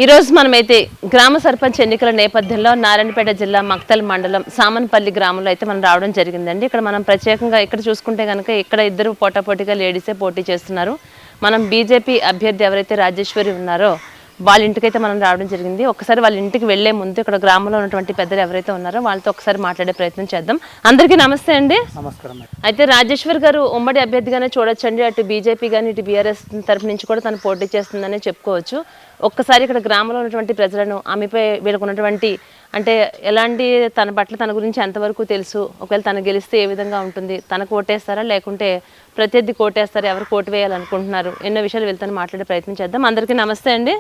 ఈ రోజు మనమైతే గ్రామ సర్పంచ్ ఎన్నికల నేపథ్యంలో నారాయణపేట జిల్లా మక్తల్ మండలం సామన్పల్లి గ్రామంలో అయితే మనం రావడం జరిగిందండి. ఇక్కడ మనం ప్రత్యేకంగా ఇక్కడ చూసుకుంటే కనుక ఇక్కడ ఇద్దరు పోటాపోటీగా లేడీసే పోటీ చేస్తున్నారు. మనం బీజేపీ అభ్యర్థి ఎవరైతే రాజేశ్వరి ఉన్నారో వాళ్ళ ఇంటికైతే మనం రావడం జరిగింది. ఒకసారి వాళ్ళ ఇంటికి వెళ్లే ముందు ఇక్కడ గ్రామంలో ఉన్నటువంటి పెద్దలు ఎవరైతే ఉన్నారో వాళ్ళతో ఒకసారి మాట్లాడే ప్రయత్నం చేద్దాం. అందరికీ నమస్తే అండి. నమస్కారం. అయితే రాజేశ్వర్ గారు ఉమ్మడి అభ్యర్థిగానే చూడొచ్చండి. అటు బీజేపీ కానీ ఇటు బీఆర్ఎస్ తరఫు నుంచి కూడా తను పోటీ చేస్తుందని చెప్పుకోవచ్చు. ఒక్కసారి ఇక్కడ గ్రామంలో ఉన్నటువంటి ప్రజలను ఆమెపై వీళ్ళకు ఉన్నటువంటి అంటే ఎలాంటి తన పట్ల తన గురించి ఎంతవరకు తెలుసు, ఒకవేళ తను గెలిస్తే ఏ విధంగా ఉంటుంది, తనకు ఓటేస్తారా లేకుంటే ప్రత్యర్థి కోటేస్తారా, ఎవరు కోటు వేయాలనుకుంటున్నారు, ఎన్నో విషయాలు వెళ్తాను మాట్లాడే ప్రయత్నం చేద్దాం. అందరికీ నమస్తే అండి.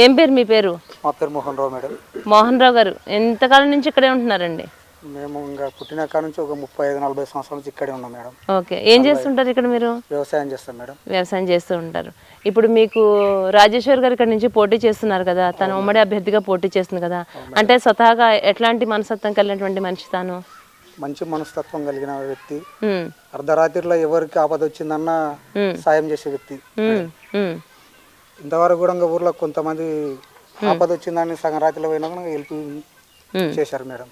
ఏం పేరు మీ పేరు? మా పేరు మోహన్ రావు మేడం. మోహన్ రావు గారు ఎంతకాలం నుంచి ఇక్కడే ఉంటున్నారండి? మేము ఇంకా పుట్టిన కాడ నుంచి ఒక 35-40 సంవత్సరాల నుంచి ఇక్కడే ఉన్నాం మేడం. ఓకే, ఏం చేస్తుంటారు ఇక్కడ మీరు? వ్యవసాయం చేస్తాం మేడం. వ్యవసాయం చేస్తూ ఉంటారు. ఇప్పుడు మీకు రాజేశ్వర్ గారు ఇక్కడ నుంచి పోటీ చేస్తున్నారు కదా, తను ఉమ్మడి అభ్యర్థిగా పోటీ చేస్తుంది కదా, అంటే స్వతహాగా ఎట్లాంటి మనస్తత్వం కలిగినటువంటి మనిషి తాను? మంచి మనస్తత్వం కలిగిన వ్యక్తి. అర్ధరాత్రిలో ఎవరికి ఆపద వచ్చిందన్నా సాయం చేసే వ్యక్తి. ఇంతవరకు కూడా ఊర్లో కొంతమంది ఆపద వచ్చిందని సగం రాత్రిలో పోయినా హెల్ప్ చేశారు మేడం.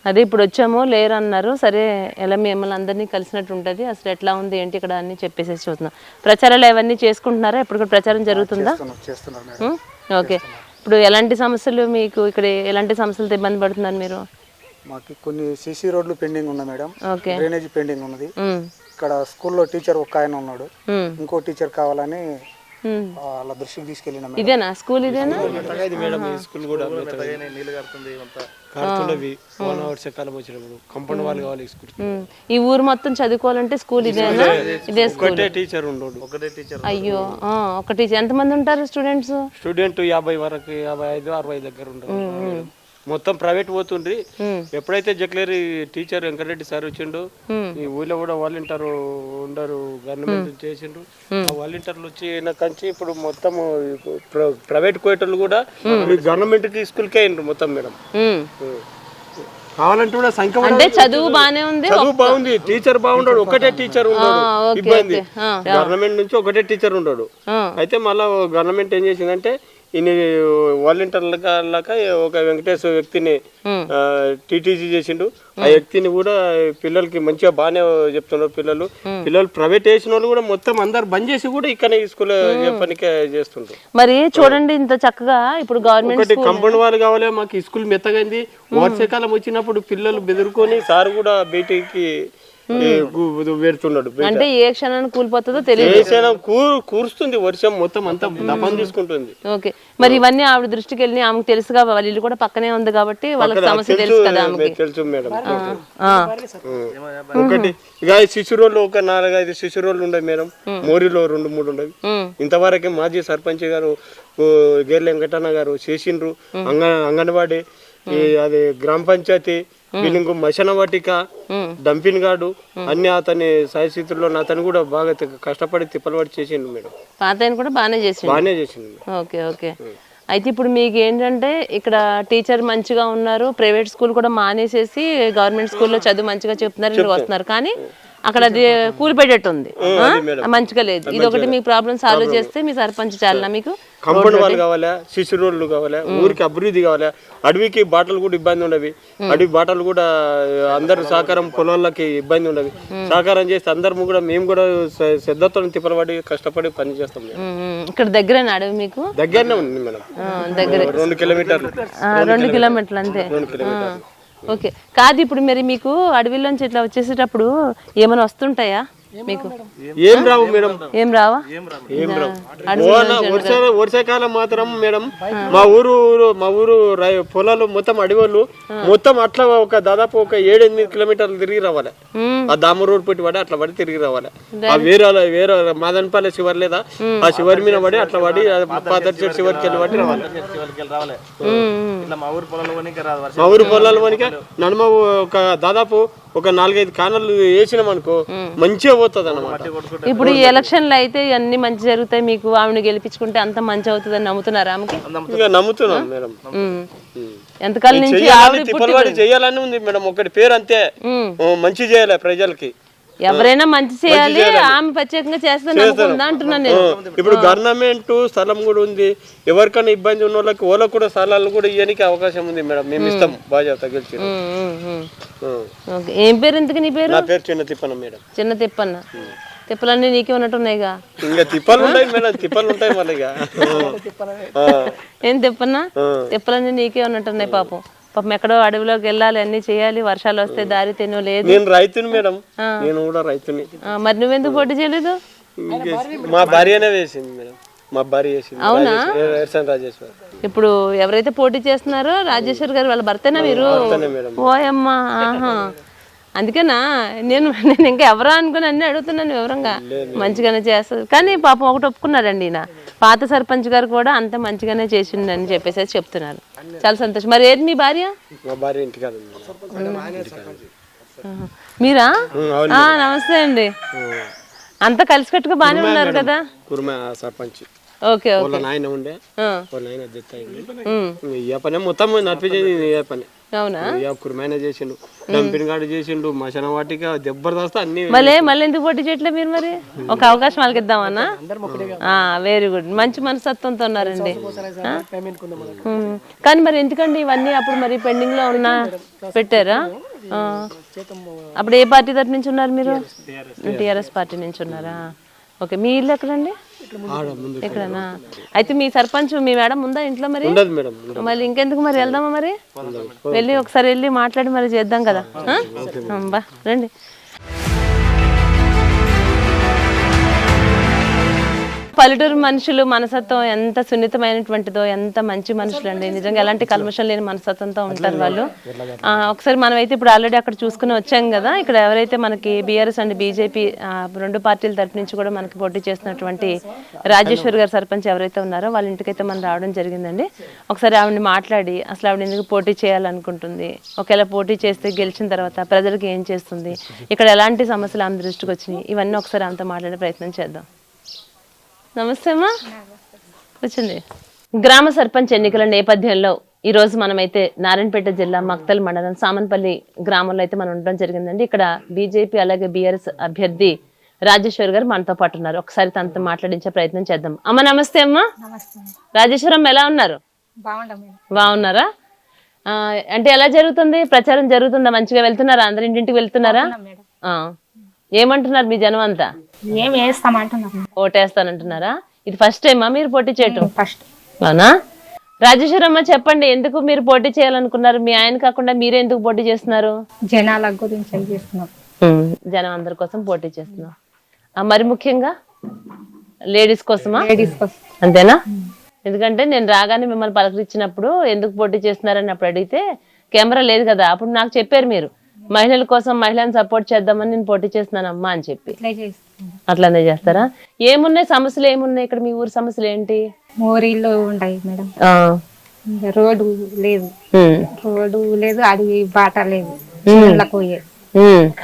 అదే ఇప్పుడు వచ్చామో లేరు అన్నారు. సరే, ఎలా మిమ్మల్ని అందరినీ కలిసినట్టు ఉంటుంది, అసలు ఎట్లా ఉంది ఏంటి ఇక్కడ అన్ని చెప్పేసి చూస్తున్నాం. ప్రచారాలు అవన్నీ చేసుకుంటున్నారా? ఇప్పుడు ప్రచారం జరుగుతుందా? చేస్తున్నారు మేడం. ఓకే, ఇప్పుడు ఎలాంటి సమస్యలు మీకు ఇక్కడ, ఎలాంటి సమస్యలతో ఇబ్బంది పడుతున్నారు మీరు? మాకు కొన్ని సీసీ రోడ్లు పెండింగ్ ఉన్నాయి మేడం. ఓకే, డ్రైనేజ్ పెండింగ్ ఉన్నది. ఇక్కడ స్కూల్లో టీచర్ ఒక్క ఆయన ఉన్నాడు, ఇంకో టీచర్ కావాలని వాళ్ళ దృష్టికి తీసుకెళ్ళిన. ఇదేనా స్కూల్? ఇదేనా స్కూల్ కూడా ఈ ఊరు మొత్తం చదువుకోవాలంటే స్కూల్ ఇదేనా? ఇదే స్కూల్. టీచర్ ఉండడు, ఒకటే టీచర్. అయ్యో, ఒక టీచర్. ఎంతమంది ఉంటారు స్టూడెంట్స్? స్టూడెంట్ 50 వరకు, 55-60 దగ్గర ఉంటారు. మొత్తం ప్రైవేట్ పోతుండ్రి. ఎప్పుడైతే జక్లేరి టీచర్ వెంకటరెడ్డి సార్ వచ్చిండు, ఈ ఊళ్ళో కూడా వాలంటీర్ ఉండరు, గవర్నమెంట్ చేసిండు. ఆ వాలంటీర్లు వచ్చి కంచి ఇప్పుడు మొత్తం ప్రైవేట్ కోయటలు కూడా గవర్నమెంట్ కి స్కూల్కే అయిండ్రు మొత్తం మేడం. కావాలంటే కూడా సంఖ్య అంటే చదువు బానే ఉంది, చదువు బాగుంది, టీచర్ బాగుండడు, ఒకటే టీచర్ ఉండడు. ఇబ్బంది, గవర్నమెంట్ నుంచి ఒకటే టీచర్ ఉండడు. అయితే మళ్ళా గవర్నమెంట్ ఏం చేసిందంటే ఇన్ని వాలంటీర్లక ఒక వెంకటేశ్వర వ్యక్తిని టీటీసీ చేసిండు. ఆ వ్యక్తిని కూడా పిల్లలకి మంచిగా బాగానే చెప్తున్నారు. పిల్లలు ప్రైవేట్ వేసిన వాళ్ళు కూడా మొత్తం అందరు బంద్ చేసి కూడా ఇక్కడ స్కూల్ పనికే చేస్తుండ్రు. మరి చూడండి ఇంత చక్కగా. ఇప్పుడు గవర్నమెంట్ కంపౌండ్ వాళ్ళు కావాలి, మాకు స్కూల్ మెత్తగైంది. వర్షాకాలం వచ్చినప్పుడు పిల్లలు బెదురుకొని సార్ కూడా బయటికి పెడుతున్నాడు. అంటే ఏ క్షణాన్ని కూలిపోతుందో తెలియదు, కూరుస్తుంది వర్షం మొత్తం అంతా దపం తీసుకుంటుంది. ఓకే, మరి ఇవన్నీ ఆవిడ దృష్టికి వెళ్ళి ఆమెకు తెలుసుగా, వాళ్ళ ఇల్లు కూడా పక్కనే ఉంది కాబట్టి వాళ్ళకి సమస్య తెలుసు కదా. తెలుసు మేడం. ఒకటి ఇక శిశురోళ్ళు ఒక 4-5 శిశురోళ్ళు ఉండవు మేడం. మోరిలో 2-3 ఉండవు. ఇంతవరకే మాజీ సర్పంచ్ గారు గేర్ల వెంకటన్న గారు చేసిండ్రు. అంగన్వాడీ, అది గ్రామ పంచాయతీ, బిల్లింగ్, మశన వాటిక, డంపింగ్ గార్డు అన్ని అతని సాయస్థితుల్లో అతను కూడా బాగా కష్టపడి తిప్పలవాడి చేసిండు మేడం. పాత కూడా బాగానే చేసిండు. Okay okay. అయితే ఇప్పుడు మీకు ఏంటంటే ఇక్కడ టీచర్ మంచిగా ఉన్నారు, ప్రైవేట్ స్కూల్ కూడా మానేసేసి గవర్నమెంట్ స్కూల్లో చదువు మంచిగా చెప్తున్నారు, వస్తున్నారు, కానీ అక్కడ అది కూలిపెట్టేట్టు ఉంది, మంచిగా లేదు. ఇది ఒకటి మీ ప్రాబ్లం సాల్వ్ చేస్తే మీ సర్పంచ్ చాలా మీకు కంపౌండ్ వాళ్ళు కావాలా, శిశు రోడ్లు కావాలా, ఊరికి అభివృద్ధి కావాలా, అడవికి బాటలు కూడా ఇబ్బంది ఉండవి. అడవి బాటలు కూడా అందరు సహకారం, పొలాలకి ఇబ్బంది ఉండవి. సహకారం చేస్తే అందరు కూడా మేము కూడా శ్రద్ధతో తిప్పలబడి కష్టపడి పని చేస్తాం. ఇక్కడ దగ్గర అడవి మీకు దగ్గరనే ఉంది మేడం, దగ్గర 2 కిలోమీటర్లు. 2 కిలోమీటర్లు అంతే. ఓకే, కాదు ఇప్పుడు మరి మీకు అడవిలోంచి ఇట్లా వచ్చేసేటప్పుడు ఏమైనా వస్తుంటాయా మీకు? ఏం రావు మేడం, ఏం రావా? వర్షాకాలం మాత్రం మేడం మా ఊరు పొలాలు మొత్తం అడవులు మొత్తం అట్లా ఒక దాదాపు ఒక 7-8 కిలోమీటర్లు తిరిగి రావాలి. ఆ దామ రోడ్ పెట్టి పడి అట్లా పడి తిరిగి రావాలి. ఆ వేరే మాదనపల్లి శివర్ లేదా ఆ శివరి మీద పడి అట్లా పడి పాతర్చేడు శివరికి వెళ్ళి పడి రావాలి. మా ఊరు పొలాల వనిక నడుమ ఒక దాదాపు ఒక 4-5 కానలు వేసినాం అనుకో మంచిగా పోతుంది అన్నమాట. ఇప్పుడు ఈ ఎలక్షన్లు అయితే అన్ని మంచి జరుగుతాయి, మీకు ఆమెను గెలిపించుకుంటే అంత మంచి అవుతుంది అని నమ్ముతున్నారా? ఆమెకి ఇంకా నమ్ముతున్నాం మేడం. ఎంతకాలం నుంచి చేయాలని ఉంది మేడం, ఒకటి పేరు అంతే, మంచి చేయాలి ప్రజలకి. ఎవరైనా మంచి చేయాలి, ఆమె ప్రత్యేకంగా చేస్తాను అనుకుందా అంటున్నాను నేను. ఇప్పుడు గవర్నమెంట్ స్థలం కూడా ఉంది, ఎవరికైనా ఇబ్బంది ఉన్న వాళ్ళకి కూడా స్థలాలు కూడా ఇవ్వడానికి అవకాశం ఉంది మేడం. మేము ఇస్తాం బాధ్యత గెలిచి. ఓకే. ఏం పేరు ఇంతకు నీ పేరు? నా పేరు చిన్న తిప్పన్న మేడం. చిన్న తిప్పన్న. తిప్పలన్నీ నీకే ఉన్నట్టున్నాయిగా. ఇంకా తిప్పలు ఉంటాయి మేడం, తిప్పలు ఉంటాయి మళ్ళీ. ఏం తిప్పన్నా? తిప్పలన్నీ నీకే ఉన్నట్టున్నాయి. పాపం ఎక్కడో అడవిలోకి వెళ్ళాలి, అన్ని చేయాలి, వర్షాలు వస్తే దారి తెనో లేదు. నేను రైతుని మేడం, నేను కూడా రైతుని. మరి నువ్వెందుకు పోటీ చేయలేదు? మా భార్యనే వేసింది మేడం, మా భార్య వేసింది. అవునా? రాజేశ్వర్. ఇప్పుడు ఎవరైతే పోటీ చేస్తున్నారో రాజేశ్వర్ గారు వాళ్ళ భర్తేనా మీరు? ఓయమ్మా, ఆహా. అందుకేనా నేను ఇంకా ఎవరో అనుకుని అన్ని అడుగుతున్నాను వివరంగా. మంచిగానే చేస్తారు కానీ పాపం ఒకటి ఒప్పుకున్నారండి, ఈయన పాత సర్పంచ్ గారు కూడా అంత మంచిగానే చేసిండని చెప్పేసి చెప్తున్నారు. చాలా సంతోషం. మరి ఏది మీ భార్య? మా భార్య ఇంటికాడ. మీరా? నమస్తే అండి. అంతా కలిసికట్టుగా బాగానే ఉన్నారు కదా? సర్పంచ్. ఓకే. నాయన ఉండే పని మొత్తం నడిపించేది పని. అవునా? కుర్మాయన చేసిండు, డంపింగ్ గార్డు చేసిండు, మశాన వాటిక జబర్దస్త్ అన్ని. మళ్ళీ ఎందుకు పోటీ చేయట్లేదు మీరు? మరి ఒక అవకాశం వాళ్ళకి ఇద్దామన్నా? వెరీ గుడ్, మంచి మనస్తత్వంతో ఉన్నారండి. కానీ మరి ఎందుకండి ఇవన్నీ అప్పుడు మరి పెండింగ్ లో పెట్టారా? అప్పుడు ఏ పార్టీ తరఫు నుంచి ఉన్నారు మీరు? టిఆర్ఎస్ పార్టీ నుంచి ఉన్నారా? ఓకే. మీ ఇల్లు ఎక్కడండి? ఎక్కడనా? అయితే మీ సర్పంచ్ మీ మేడం ఉందా ఇంట్లో? మరి మళ్ళీ ఇంకెందుకు మరి వెళ్దామా? మరి ఒకసారి వెళ్ళి మాట్లాడి మరి చేద్దాం కదా. బా రండి. పల్లెటూరు మనుషులు మనసత్వం ఎంత సున్నితమైనటువంటిదో, ఎంత మంచి మనుషులు అండి నిజంగా. ఎలాంటి కల్మషం లేని మనసత్వంతో ఉంటారు వాళ్ళు. ఒకసారి మనమైతే ఇప్పుడు ఆల్రెడీ అక్కడ చూసుకుని వచ్చాం కదా. ఇక్కడ ఎవరైతే మనకి బీఆర్ఎస్ అండ్ బీజేపీ రెండు పార్టీల తరపు నుంచి కూడా మనకి పోటీ చేస్తున్నటువంటి రాజేశ్వర్ గారు సర్పంచ్ ఎవరైతే ఉన్నారో వాళ్ళ ఇంటికైతే మనం రావడం జరిగిందండి. ఒకసారి ఆవిడని మాట్లాడి అసలు ఆవిడ ఎందుకు పోటీ చేయాలనుకుంటుంది, ఒకవేళ పోటీ చేస్తే గెలిచిన తర్వాత ప్రజలకు ఏం చేస్తుంది, ఇక్కడ ఎలాంటి సమస్యలు ఆమె దృష్టికి వచ్చినాయి, ఇవన్నీ ఒకసారి ఆమెతో మాట్లాడే ప్రయత్నం చేద్దాం. నమస్తే అమ్మా, కూర్చుంది. గ్రామ సర్పంచ్ ఎన్నికల నేపథ్యంలో ఈరోజు మనమైతే నారాయణపేట జిల్లా మక్తల్ మండలం సామన్పల్లి గ్రామంలో అయితే మనం ఉండడం జరిగిందండి. ఇక్కడ బీజేపీ అలాగే బీఆర్ఎస్ అభ్యర్థి రాజేశ్వర్ గారు మనతో పాటు ఉన్నారు. ఒకసారి తనతో మాట్లాడించే ప్రయత్నం చేద్దాం. అమ్మ నమస్తే. అమ్మా రాజేశ్వరం, ఎలా ఉన్నారు? బాగున్నారా? అంటే ఎలా జరుగుతుంది ప్రచారం? జరుగుతుందా? మంచిగా వెళ్తున్నారా? అందరి ఇంటింటికి వెళ్తున్నారా? ఏమంటున్నారు మీ జనం అంతా? ఓటేస్తానంటున్నారా? ఇది ఫస్ట్ టైమా మీరు పోటీ చేయటం? అవునా? రాజేశ్వరమ్మ చెప్పండి, ఎందుకు మీరు పోటీ చేయాలనుకున్నారు? మీ ఆయన కాకుండా మీరే ఎందుకు పోటీ చేస్తున్నారు? జనాల గురించి చేస్తున్నాం. జనం అందరి కోసం పోటీ చేస్తున్నాం. మరి ముఖ్యంగా లేడీస్ కోసమా? అంతేనా? ఎందుకంటే నేను రాగానే మిమ్మల్ని పలకరించినప్పుడు ఎందుకు పోటీ చేస్తున్నారని అప్పుడు అడిగితే కెమెరా లేదు కదా, అప్పుడు నాకు చెప్పారు మీరు మహిళల కోసం మహిళలను సపోర్ట్ చేద్దామని నేను పోటీ చేస్తున్నాను అమ్మా అని చెప్పి. అట్లానే చేస్తారా? ఏమున్నాయి సమస్యలు? ఏమున్నాయి ఇక్కడ మీ ఊరు సమస్యలు ఏంటి? మోరీలో ఉంటాయి మేడం, రోడ్డు లేదు, అడవి బాట లేదు,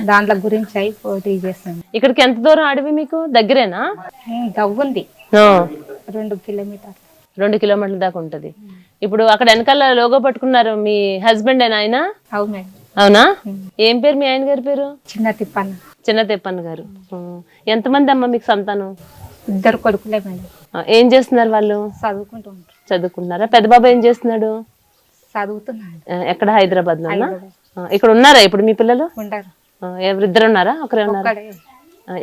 దాంట్లో గురించి అయి పోటీ చేస్తాను. ఇక్కడికి ఎంత దూరం అడవి మీకు? దగ్గరేనా? దవ్వుంది 2 కిలోమీటర్లు. 2 కిలోమీటర్ల దాకా ఉంటది. ఇప్పుడు అక్కడ వెనకాల లోగో పట్టుకున్నారు మీ హస్బెండ్ ఆయన? అవును మేడం. అవునా? ఏం పేరు మీ ఆయన గారి పేరు? చిన్న తిప్పన్న. చిన్న తిప్పన్న గారు. ఎంతమంది అమ్మ మీకు సంతానం? 2 కొడుకులే మేడం. ఏం చేస్తున్నారు వాళ్ళు? చదువుకుంటున్నారా? పెద్ద బాబు ఏం చేస్తున్నాడు? చదువుతున్నాడు. ఎక్కడ? హైదరాబాద్ లో. ఇక్కడ ఉన్నారా ఇప్పుడు మీ పిల్లలు? ఎవరిద్దరు ఉన్నారా? ఒకరే ఉన్నారా?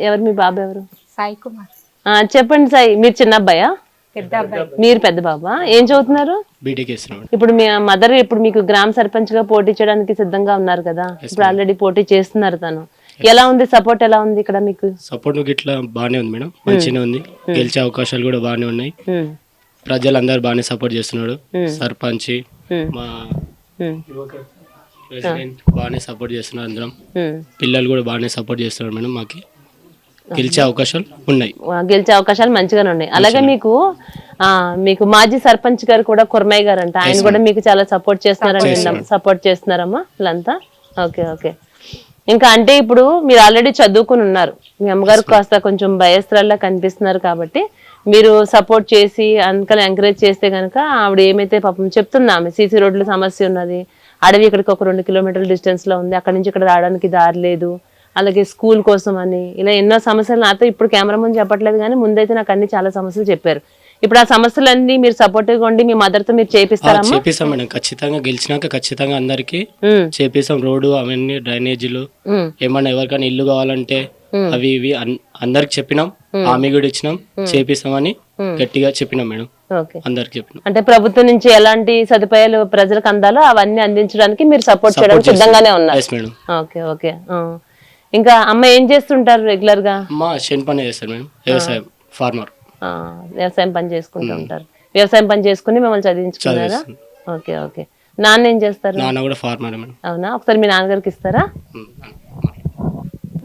ఎవరు మీ బాబు ఎవరు? సాయి కుమార్. చెప్పండి సాయి, మీరు చిన్న అబ్బాయా? మీరు పెద్ద బాబా? ఏం చదువుతున్నారు? ఇప్పుడు మీ మదర్ ఇప్పుడు మీకు గ్రామ సర్పంచ్ గా పోటీ చేయడానికి సిద్ధంగా ఉన్నారు కదా, ఇప్పుడు ఆల్రెడీ పోటీ చేస్తున్నారు. తను ఎలా ఉంది? సపోర్ట్ ఎలా ఉంది ఇక్కడ మీకు? సపోర్ట్ ఇట్లా బాగానే ఉంది మేడం, మంచిగా ఉంది. గెలిచే అవకాశాలు కూడా బాగానే ఉన్నాయి. ప్రజలందరూ బాగానే సపోర్ట్ చేస్తున్నాడు. సర్పంచ్ మా ప్రెసిడెంట్ బాగానే సపోర్ట్ చేస్తున్నారు. అందరం పిల్లలు కూడా బాగానే సపోర్ట్ చేస్తున్నారు మేడం. మాకి గెలిచే అవకాశాలు ఉన్నాయి. గెలిచే అవకాశాలు మంచిగానే ఉన్నాయి. అలాగే మీకు మాజీ సర్పంచ్ గారు కూడా కుర్మయ్య గారు అంట, ఆయన కూడా మీకు చాలా సపోర్ట్ చేస్తున్నారని విన్నాం. సపోర్ట్ చేస్తున్నారమ్మా వీళ్ళంతా? Okay okay. ఇంకా అంటే ఇప్పుడు మీరు ఆల్రెడీ చదువుకుని ఉన్నారు, మీ అమ్మగారు కాస్త కొంచెం భయస్త్రాల్లా కనిపిస్తున్నారు కాబట్టి మీరు సపోర్ట్ చేసి అంకల్ ఎంకరేజ్ చేస్తే కనుక ఆవిడ ఏమైతే పాపం చెప్తున్నా, ఆమె సీసీ రోడ్ల సమస్య ఉన్నది, అడవి ఇక్కడికి ఒక 2 కిలోమీటర్ల డిస్టెన్స్ లో ఉంది, అక్కడి నుంచి ఇక్కడ రావడానికి దారి లేదు, అలాగే స్కూల్ కోసం అని ఇలా ఎన్నో సమస్యలు నాతో ఇప్పుడు కెమెరా ముందు చెప్పట్లేదు కానీ ముందైతే నాకు అన్ని చాలా సమస్యలు చెప్పారు. ఇప్పుడు ఆ సమస్యలన్నీ మీరు సపోర్టివ్గా ఉండి మీ మదర్తో మీరు చేపిస్తారా? చేపిస్తాం మేడం, ఖచ్చితంగా గెలిచినాక ఖచ్చితంగా అందరికి చేపిస్తాం. రోడ్డు అవన్నీ డ్రైనేజీలు ఏమన్నా ఎవరికైనా ఇల్లు కావాలంటే అవి ఇవి అందరికి చెప్పినాం, హామీ కూడా ఇచ్చినాం, చేపిస్తామని గట్టిగా చెప్పినాం మేడం. అందరికి చెప్పినాం. అంటే ప్రభుత్వం నుంచి ఎలాంటి సదుపాయాలు ప్రజలకు అందాలో అవన్నీ అందించడానికి మీరు సపోర్ట్ చేయడానికి సిద్ధంగానే ఉన్నారు. Okay okay. ఇంకా అమ్మ ఏం చేస్తుంటారు రెగ్యులర్ గా? అమ్మ చేను పని చేస్తారు మేడం, వ్యవసాయం ఫార్మర్. వ్యవసాయం పని చేసుకుంటూ ఉంటారు. వ్యవసాయం పని చేసుకుని మిమ్మల్ని చదివించుకున్నారా? Okay okay. నాన్న ఏం చేస్తారు? నాన్న కూడా ఫార్మర్ మేడం. అవునా, ఒకసారి మీ నాన్నగారికి ఇస్తారా?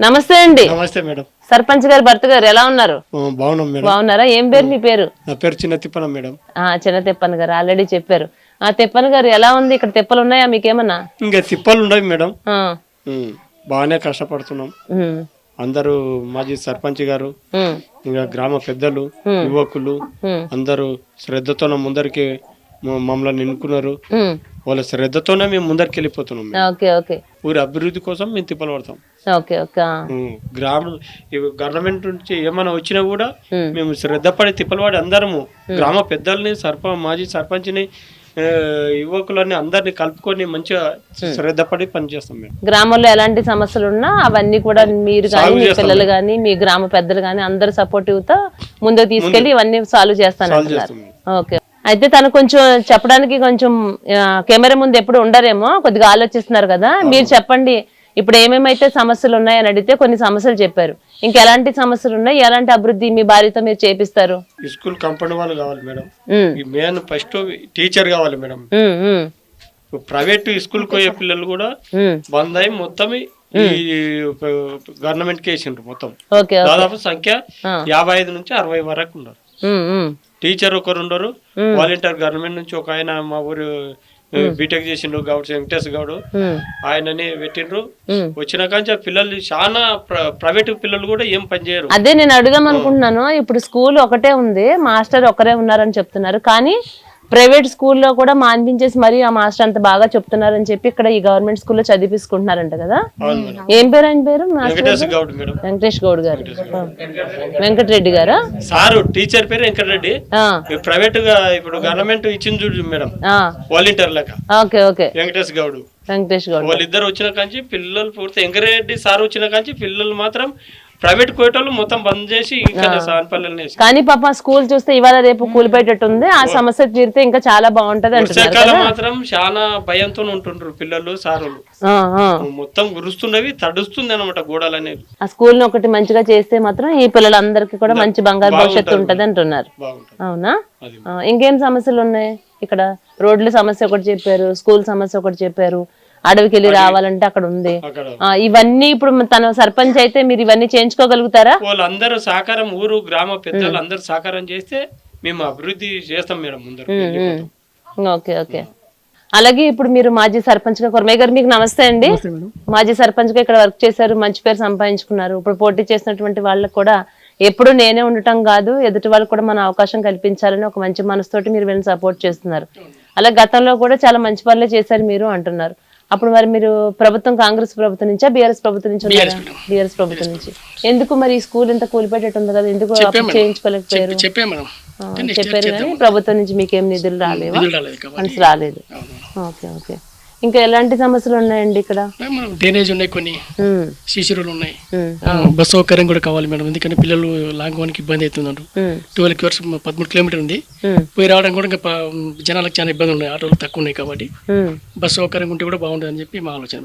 నమస్తే అండి. నమస్తే మేడం. సర్పంచ్ గారు భర్త గారు ఎలా ఉన్నారు? బాగున్నాం మేడం. బాగున్నారా? ఏం పేరు మీ పేరు? నా పేరు చిన్న తిప్పన మేడం. చిన్న తిప్పన్ గారు ఆల్రెడీ చెప్పారు. తిప్పన్ గారు ఎలా ఉంది? ఇక్కడ తిప్పలు ఉన్నాయా మీకేమన్నా? ఇంకా తిప్పలు ఉండవు మేడం, బాగానే కష్టపడుతున్నాం. అందరూ మాజీ సర్పంచ్ గారు, ఇంకా గ్రామ పెద్దలు, యువకులు అందరూ శ్రద్ధతో ముందరికి మమ్మల్ని నిన్నుకున్నారు. వాళ్ళ శ్రద్ధతోనే మేము ముందరికి వెళ్ళిపోతున్నాం. ఊరి అభివృద్ధి కోసం మేము తిప్పలు పడతాం. గ్రామ గవర్నమెంట్ నుంచి ఏమైనా వచ్చినా కూడా మేము శ్రద్ధపడి తిప్పలు పడి అందరము గ్రామ పెద్దల్ని మాజీ సర్పంచ్ని యువకులని అందరినీ కలుపుకొని మంచిగా శ్రద్ధపడి పనిచేస్తాం మేము. గ్రామంలో ఎలాంటి సమస్యలు ఉన్నా అవన్నీ కూడా మీరు కానీ మీ పిల్లలు కానీ మీ గ్రామ పెద్దలు కానీ అందరు సపోర్టివ్ తో ముందుకు తీసుకెళ్లి ఇవన్నీ సాల్వ్ చేస్తాను. ఓకే. అయితే తను కొంచెం చెప్పడానికి కొంచెం కెమెరా ముందు ఎప్పుడు ఉండరేమో, కొద్దిగా ఆలోచిస్తున్నారు కదా. మీరు చెప్పండి, ఇప్పుడు ఏమేమైతే సమస్యలు ఉన్నాయని అడిగితే కొన్ని సమస్యలు చెప్పారు. ఇంకెలాంటి సమస్యలు ఉన్నాయి, ఎలాంటి అభివృద్ధి మీ భార్యతో మీరు చేపిస్తారు? స్కూల్ కంపౌండ్ వాళ్ళు కావాలి మేడం, మెయిన్ ఫస్ట్ టీచర్ కావాలి మేడం. ప్రైవేట్ స్కూల్ పోయే పిల్లలు కూడా బంద్ అయి మొత్తం గవర్నమెంట్ కి వేసిండ్రు. మొత్తం దాదాపు సంఖ్య 55 నుంచి 60 వరకు ఉన్నారు. టీచర్ ఒకరు ఉండరు, వాలంటీర్ గవర్నమెంట్ నుంచి ఒక ఆయన మా ఊరు బీటెక్ చేసిండ్రు గౌడ్ వెంకటేష్ గౌడ్, ఆయనని పెట్టిండ్రు. వచ్చిన కానీ పిల్లలు చాలా ప్రైవేట్ పిల్లలు కూడా ఏం పని చేయరు. అదే నేను అడుగుదాం అనుకుంటున్నాను. ఇప్పుడు స్కూల్ ఒకటే ఉంది, మాస్టర్ ఒకరే ఉన్నారని చెప్తున్నారు, కానీ ప్రైవేట్ స్కూల్లో కూడా మాన్పించేసి మరి ఆ మాస్టర్ అంత బాగా చెప్తున్నారని చెప్పి ఇక్కడ ఈ గవర్నమెంట్ స్కూల్లో చదివించుకుంటున్నారంట కదా. ఏం పేరు ఆయన పేరు? వెంకటేష్ గౌడ్ గారు. వెంకటరెడ్డి గారా? సారు టీచర్ పేరు వెంకటరెడ్డి. ప్రైవేట్ గా ఇప్పుడు గవర్నమెంట్ ఇచ్చింది చూడు మేడం, వాలంటీర్ లెక్క. Okay okay. వెంకటేష్ గౌడ్ వాళ్ళిద్దరు వచ్చిన కాంచి పిల్లలు పూర్తి వెంకటరెడ్డి సార్ వచ్చిన కాంచి పిల్లలు మాత్రం ప్రైవేట్ కోయటోళ్ళు మొత్తం బంద్ చేసి కానీ పాప స్కూల్ చూస్తే ఇవాళ రేపు కూలిపోయేటట్టు ఉంది. ఆ సమస్య తీరితే ఇంకా చాలా బాగుంటది అంటున్నారు. మాత్రం చాలా భయంతో ఉంటుండ్రు పిల్లలు సారులు, మొత్తం గురుస్తున్నవి తడుస్తుంది అనమాట గోడలు అనేది. ఆ స్కూల్ ని ఒకటి మంచిగా చేస్తే మాత్రం ఈ పిల్లలందరికీ కూడా మంచి బంగారు భవిష్యత్తు ఉంటది అంటున్నారు. అవునా? ఇంకేం సమస్యలు ఉన్నాయి ఇక్కడ? రోడ్ల సమస్య ఒకటి చెప్పారు, స్కూల్ సమస్య ఒకటి చెప్పారు, అడవికి వెళ్ళి రావాలంటే అక్కడ ఉంది. ఇవన్నీ ఇప్పుడు తన సర్పంచ్ అయితే మీరు ఇవన్నీ చేయించుకోగలుగుతారా? వాళ్ళందరూ సహకారం, ఊరు గ్రామ పెద్దలు అందరూ సహకారం చేస్తే మేము అభివృద్ధి చేస్తాం మేడం ముందర. Okay okay. అలాగే ఇప్పుడు మీరు మాజీ సర్పంచ్ గా, కొరమయ్య గారు మీకు నమస్తే అండి. మాజీ సర్పంచ్ గా ఇక్కడ వర్క్ చేశారు, మంచి పేరు సంపాదించుకున్నారు. ఇప్పుడు పోటీ చేసినటువంటి వాళ్ళకు కూడా ఎప్పుడు నేనే ఉండటం కాదు, ఎదుటి వాళ్ళకి కూడా మన అవకాశం కల్పించాలని ఒక మంచి మనసుతోటి మీరు వీళ్ళని సపోర్ట్ చేస్తున్నారు. అలా గతంలో కూడా చాలా మంచి పనులే చేశారు మీరు అంటున్నారు. అప్పుడు మరి మీరు ప్రభుత్వం కాంగ్రెస్ ప్రభుత్వం నుంచా బీఆర్ఎస్ ప్రభుత్వం నుంచి? బీఆర్ఎస్ ప్రభుత్వం నుంచి. ఎందుకు మరి ఈ స్కూల్ ఇంత కూలిపెట్టేట్టు ఉంది కదా, ఎందుకు చేయించుకోలేకపోయారు? చెప్పారు కానీ ప్రభుత్వం నుంచి మీకేం నిధులు రాలేవా? ఫండ్స్ రాలేదు. Okay okay. ఇంకా ఎలాంటి సమస్యలు ఉన్నాయండి ఇక్కడ? డ్రైనేజ్ ఉన్నాయి, కొన్ని సీసీ రోడ్లు ఉన్నాయి, బస్ సౌకర్యం కూడా కావాలి మేడం. ఎందుకంటే పిల్లలు లాంగ్ వానికి ఇబ్బంది అవుతున్నారు. 12 కిలోమీటర్స్ 13 కిలోమీటర్ ఉంది, పోయి రావడం కూడా ఇంకా జనాలకు చాలా ఇబ్బంది ఉన్నాయి. ఆటోలు తక్కువ ఉన్నాయి కాబట్టి బస్ సౌకర్యం ఉంటే కూడా బాగుంటుంది అని చెప్పి మా ఆలోచన.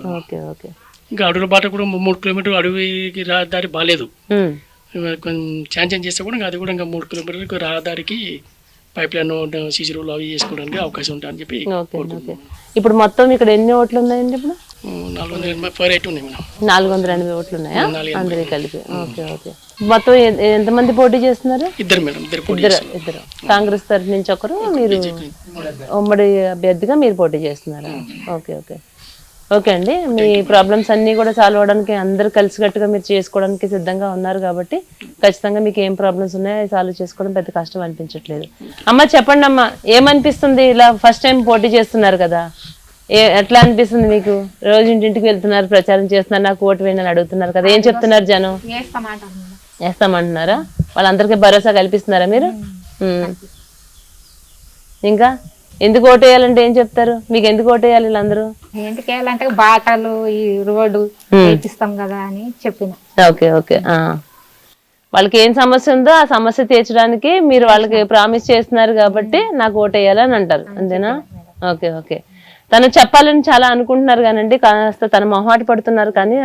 ఇంకా అడవుల బాట కూడా 3 కిలోమీటర్లు అడవికి రహదారి బాగాలేదు, కొంచెం శాంక్షన్ చేస్తే కూడా అది కూడా ఇంకా 3 కిలోమీటర్లకు రహదారికి పైప్ లైన్ సీసీ రోడ్లు అవి చేసుకోవడానికి అవకాశం ఉంటుంది అని చెప్పి. ఇప్పుడు మొత్తం ఇక్కడ ఎన్ని ఓట్లు ఉన్నాయండి? ఇప్పుడు 480 ఉన్నాయి మేడం. 480 ఓట్లు ఉన్నాయా అందరూ కలిపి? Okay okay. మొత్తం ఎంతమంది పోటీ చేస్తున్నారు? ఇద్దరు మేడం. ఇద్దరు కాంగ్రెస్ తరఫు నుంచి ఒకరు, మీరు ఉమ్మడి అభ్యర్థిగా మీరు పోటీ చేస్తున్నారా? ఓకే ఓకే ఓకే అండి. మీ ప్రాబ్లమ్స్ అన్నీ కూడా సాల్వ్ అవడానికి అందరూ కలిసికట్టుగా మీరు చేసుకోవడానికి సిద్ధంగా ఉన్నారు కాబట్టి ఖచ్చితంగా మీకు ఏం ప్రాబ్లమ్స్ ఉన్నాయో సాల్వ్ చేసుకోవడం పెద్ద కష్టం అనిపించట్లేదు. అమ్మ చెప్పండి అమ్మా, ఏమనిపిస్తుంది ఇలా ఫస్ట్ టైం పోటీ చేస్తున్నారు కదా, ఎట్లా అనిపిస్తుంది మీకు? రోజు ఇంటింటికి వెళ్తున్నారు, ప్రచారం చేస్తున్నారు, నాకు ఓటు వేయండి అని అడుగుతున్నారు కదా, ఏం చెప్తున్నారు జనం? వేస్తామంటున్నారా? వాళ్ళందరికీ భరోసా కల్పిస్తున్నారా మీరు? ఇంకా ఎందుకు ఓటు వేయాలంటే ఏం చెప్తారు? మీకు ఎందుకు ఓటు వేయాలి వీళ్ళందరూ? ఎందుకు వేయాలంటే బాటలు ఈ రోడ్డు వేపిస్తాం కదా అని చెప్పిన. Okay okay. వాళ్ళకి ఏం సమస్య ఉందో ఆ సమస్య తీర్చడానికి మీరు వాళ్ళకి ప్రామిస్ చేస్తున్నారు కాబట్టి నాకు ఓటు వేయాలని అంటారు, అంతేనా? Okay okay. తను చెప్పాలని చాలా అనుకుంటున్నారు కానండి, కాస్త తను మొహమాట పడుతున్నారు, కానీ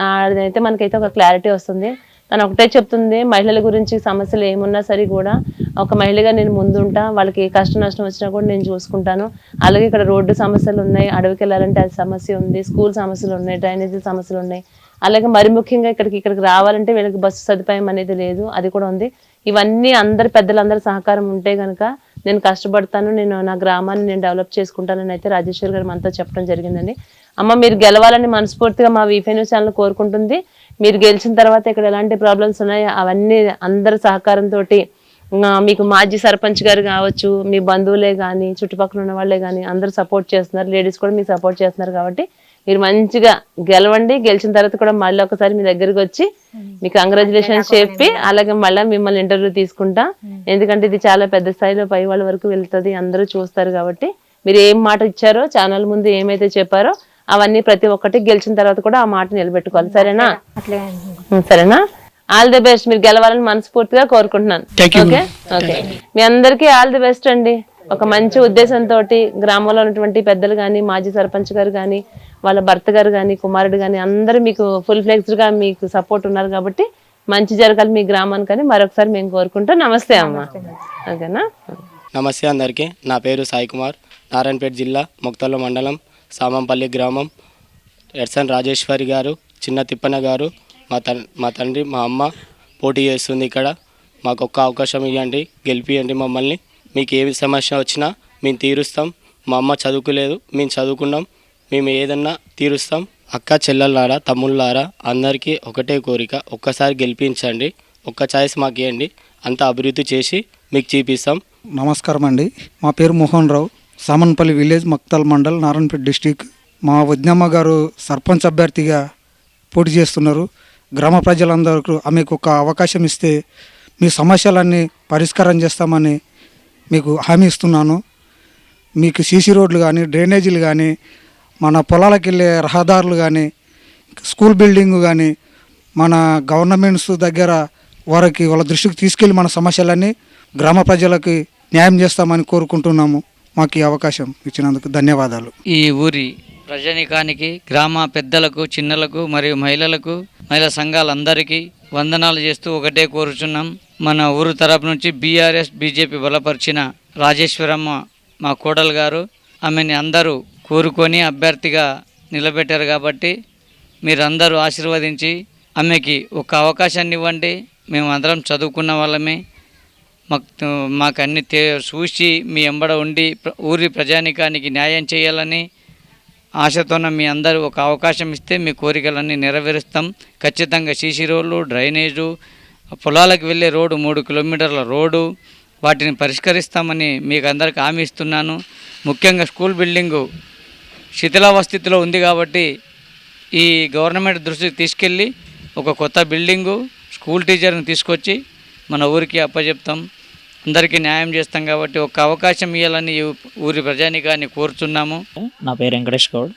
అదైతే మనకైతే ఒక క్లారిటీ వస్తుంది. తను ఒకటే చెప్తుంది, మహిళల గురించి సమస్యలు ఏమున్నా సరే కూడా ఒక మహిళగా నేను ముందుంటా, వాళ్ళకి కష్ట నష్టం వచ్చినా కూడా నేను చూసుకుంటాను. అలాగే ఇక్కడ రోడ్డు సమస్యలు ఉన్నాయి, అడవికి వెళ్ళాలంటే అది సమస్య ఉంది, స్కూల్ సమస్యలు ఉన్నాయి, డ్రైనేజీ సమస్యలు ఉన్నాయి. అలాగే మరి ముఖ్యంగా ఇక్కడికి రావాలంటే వీళ్ళకి బస్సు సదుపాయం అనేది లేదు, అది కూడా ఉంది. ఇవన్నీ అందరి పెద్దలందరి సహకారం ఉంటే కనుక నేను కష్టపడతాను, నేను నా గ్రామాన్ని నేను డెవలప్ చేసుకుంటానని అయితే రాజేశ్వరి గారు మనతో చెప్పడం జరిగిందండి. అమ్మ, మీరు గెలవాలని మనస్ఫూర్తిగా మా వీఫై న్యూస్ ఛానల్ కోరుకుంటుంది. మీరు గెలిచిన తర్వాత ఇక్కడ ఎలాంటి ప్రాబ్లమ్స్ ఉన్నాయో అవన్నీ అందరి సహకారంతో, మీకు మాజీ సర్పంచ్ గారు కావచ్చు, మీ బంధువులే కానీ చుట్టుపక్కల ఉన్న వాళ్ళే కానీ అందరూ సపోర్ట్ చేస్తున్నారు, లేడీస్ కూడా మీకు సపోర్ట్ చేస్తున్నారు. కాబట్టి మీరు మంచిగా గెలవండి. గెలిచిన తర్వాత కూడా మళ్ళీ ఒకసారి మీ దగ్గరికి వచ్చి మీకు కంగ్రాచులేషన్స్ చెప్పి అలాగే మళ్ళీ మిమ్మల్ని ఇంటర్వ్యూ తీసుకుంటా. ఎందుకంటే ఇది చాలా పెద్ద స్థాయిలో పై వాళ్ళ వరకు వెళ్తుంది, అందరూ చూస్తారు. కాబట్టి మీరు ఏం మాట ఇచ్చారో ఛానల్ ముందు ఏమైతే చెప్పారో అవన్నీ ప్రతి ఒక్కటి గెలిచిన తర్వాత కూడా ఆ మాట నిలబెట్టుకోవాలి. సరేనా? సరేనా? All the best. మీరు గెలవాలని మనస్ఫూర్తిగా కోరుకుంటున్నాను. Okay okay. మీ అందరికీ ఆల్ ది బెస్ట్ అండి. ఒక మంచి ఉద్దేశంతో గ్రామంలో ఉన్నటువంటి పెద్దలు కానీ, మాజీ సర్పంచ్ గారు కానీ, వాళ్ళ భర్త గారు కానీ, కుమారుడు కానీ అందరూ మీకు ఫుల్ ఫ్లెక్స్డ్ గా మీకు సపోర్ట్ ఉన్నారు. కాబట్టి మంచి జరగాలి మీ గ్రామానికి అని మరొకసారి మేము కోరుకుంటాం. నమస్తే అమ్మ. ఓకేనా? నమస్తే అందరికీ. నా పేరు సాయి కుమార్, నారాయణపేట జిల్లా మొక్తల్ల మండలం సామంపల్లి గ్రామం. ఎర్సన్ రాజేశ్వరి గారు, చిన్న తిప్పన్న గారు, మా తండ్రి, మా అమ్మ పోటీ చేస్తుంది ఇక్కడ. మాకు ఒక్క అవకాశం ఇవ్వండి, గెలిపియండి మమ్మల్ని. మీకు ఏ సమస్య వచ్చినా మేము తీరుస్తాం. మా అమ్మ చదువుకోలేదు, మేము చదువుకున్నాం, మేము ఏదన్నా తీరుస్తాం. అక్క చెల్లెళ్ళారా, తమ్ముళ్ళారా అందరికీ ఒకటే కోరిక, ఒక్కసారి గెలిపించండి, ఒక్క ఛాయిస్ మాకు ఇవ్వండి, అంతా అభివృద్ధి చేసి మీకు చూపిస్తాం. నమస్కారం అండి. మా పేరు మోహన్ రావు, సామన్పల్లి విలేజ్, మక్తల్ మండల్, నారాయణపేట డిస్టిక్. మా వదినమ్మ గారు సర్పంచ్ అభ్యర్థిగా పోటీ చేస్తున్నారు. గ్రామ ప్రజలందరికీ ఆమెకు ఒక అవకాశం ఇస్తే మీ సమస్యలన్నీ పరిష్కారం చేస్తామని మీకు హామీ ఇస్తున్నాను. మీకు సీసీ రోడ్లు కానీ, డ్రైనేజీలు కానీ, మన పొలాలకు వెళ్ళే రహదారులు కానీ, స్కూల్ బిల్డింగ్ కానీ, మన గవర్నమెంట్స్ దగ్గర వారికి వాళ్ళ దృష్టికి తీసుకెళ్ళి మన సమస్యలన్నీ గ్రామ ప్రజలకి న్యాయం చేస్తామని కోరుకుంటున్నాము. మాకు ఈ అవకాశం ఇచ్చినందుకు ధన్యవాదాలు. ఈ ఊరి ప్రజానికానికి, గ్రామ పెద్దలకు, చిన్నలకు మరియు మహిళలకు, మహిళా సంఘాలందరికీ వందనాలు చేస్తూ ఒకటే కోరుచున్నాం. మన ఊరు తరపు నుంచి బీఆర్ఎస్ బీజేపీ బలపరిచిన రాజేశ్వరమ్మ మా కోడలు గారు, ఆమెని అందరూ కోరుకొని అభ్యర్థిగా నిలబెట్టారు. కాబట్టి మీరందరూ ఆశీర్వదించి ఆమెకి ఒక అవకాశాన్ని ఇవ్వండి. మేము అందరం చదువుకున్న వాళ్ళమే, మాకు అన్ని చూసి మీ ఎంబడ ఉండి ఊరి ప్రజానికానికి న్యాయం చేయాలని ఆశతోన మీ అందరూ ఒక అవకాశం ఇస్తే మీ కోరికలన్నీ నెరవేరుస్తాం. ఖచ్చితంగా సీసీ రోడ్లు, డ్రైనేజు, పొలాలకు వెళ్ళే రోడ్డు 3 కిలోమీటర్ల రోడ్డు, వాటిని పరిష్కరిస్తామని మీకు అందరికి హామీ ఇస్తున్నాను. ముఖ్యంగా స్కూల్ బిల్డింగు శిథిలావస్థితిలో ఉంది కాబట్టి ఈ గవర్నమెంట్ దృష్టికి తీసుకెళ్ళి ఒక కొత్త బిల్డింగు, స్కూల్ టీచర్ని తీసుకొచ్చి మన ఊరికి అప్పచెప్తాం. అందరికీ న్యాయం చేస్తాం. కాబట్టి ఒక అవకాశం ఇవ్వాలని ఊరి ప్రజానికాన్ని కోరుచున్నాము. నా పేరు వెంకటేష్ గౌడ్,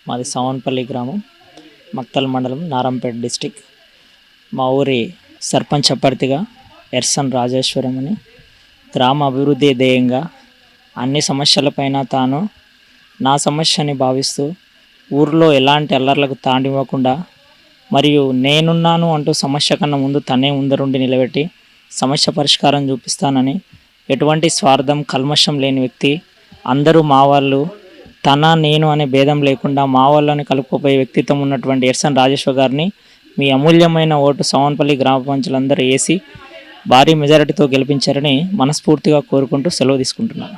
మాది సావన్పల్లి గ్రామం, మక్తల్ మండలం, నారాయణపేట డిస్టిక్. మా ఊరి సర్పంచ్ అభ్యర్థిగా ఎర్సన్ రాజేశ్వరం అని, గ్రామ అభివృద్ధి ధ్యేయంగా అన్ని సమస్యలపైన తాను నా సమస్యని భావిస్తూ ఊరిలో ఎలాంటి అల్లర్లకు తాండివ్వకుండా మరియు నేనున్నాను అంటూ సమస్య కన్నా ముందు తనే ముందరుండి నిలబెట్టి సమస్య పరిష్కారం చూపిస్తానని, ఎటువంటి స్వార్థం కల్మషం లేని వ్యక్తి, అందరూ మా వాళ్ళు, తన నేను అనే భేదం లేకుండా మా వాళ్ళని కలుపుకుపోయే వ్యక్తిత్వం ఉన్నటువంటి ఎర్సన్ రాజేశ్వర్ గారిని మీ అమూల్యమైన ఓటు సావన్పల్లి గ్రామ పంచాయతీలందరూ వేసి భారీ మెజారిటీతో గెలిపించారని మనస్ఫూర్తిగా కోరుకుంటూ సెలవు తీసుకుంటున్నాను.